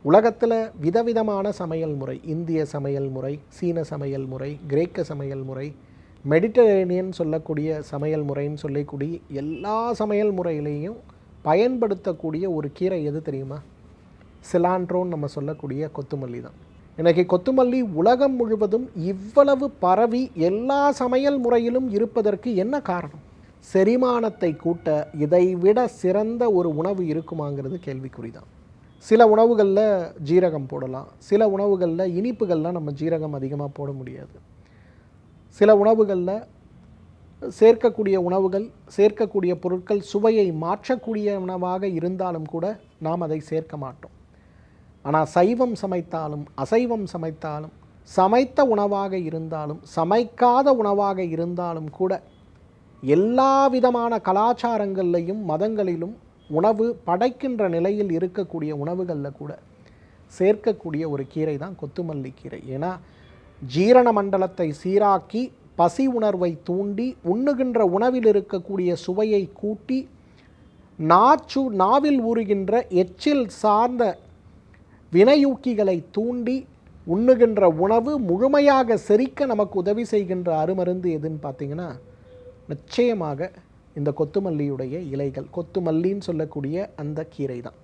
உலகத்தில் விதவிதமான சமையல் முறை, இந்திய சமையல் முறை, சீன சமையல் முறை, கிரேக்க சமையல் முறை, மெடிட்டரேனியன் சொல்லக்கூடிய சமையல் முறைன்னு சொல்லக்கூடிய எல்லா சமையல் முறையிலையும் பயன்படுத்தக்கூடிய ஒரு கீரை எது தெரியுமா? சிலாண்ட்ரோன்னு நம்ம சொல்லக்கூடிய கொத்துமல்லி தான். இன்றைக்கி கொத்துமல்லி உலகம் முழுவதும் இவ்வளவு பரவி எல்லா சமையல் முறையிலும் இருப்பதற்கு என்ன காரணம்? செரிமானத்தை கூட்ட இதைவிட சிறந்த ஒரு உணவு இருக்குமாங்கிறது கேள்விக்குறிதான். சில உணவுகளில் ஜீரகம் போடலாம், சில உணவுகளில் இனிப்புகள்லாம் நம்ம ஜீரகம் அதிகமாக போட முடியாது. சில உணவுகளில் சேர்க்கக்கூடிய பொருட்கள் சுவையை மாற்றக்கூடிய உணவாக இருந்தாலும் கூட நாம் அதை சேர்க்க மாட்டோம். ஆனால் சைவம் சமைத்தாலும் அசைவம் சமைத்தாலும், சமைத்த உணவாக இருந்தாலும் சமைக்காத உணவாக இருந்தாலும் கூட எல்லா விதமான கலாச்சாரங்கள்லையும் மதங்களிலும் உணவு படைக்கின்ற நிலையில் இருக்கக்கூடிய உணவுகளில் கூட சேர்க்கக்கூடிய ஒரு கீரை தான் கொத்துமல்லி கீரை. ஏன்னா ஜீரண மண்டலத்தை சீராக்கி பசி உணர்வை தூண்டி உண்ணுகின்ற உணவில் இருக்கக்கூடிய சுவையை கூட்டி நாவில் ஊறுகின்ற எச்சில் சார்ந்த வினையூக்கிகளை தூண்டி உண்ணுகின்ற உணவு முழுமையாக செரிக்க நமக்கு உதவி செய்கின்ற அருமருந்து எதுன்னு பார்த்தீங்கன்னா நிச்சயமாக இந்த கொத்துமல்லியுடைய இலைகள், கொத்துமல்லின்னு சொல்லக்கூடிய அந்த கீரை தான்.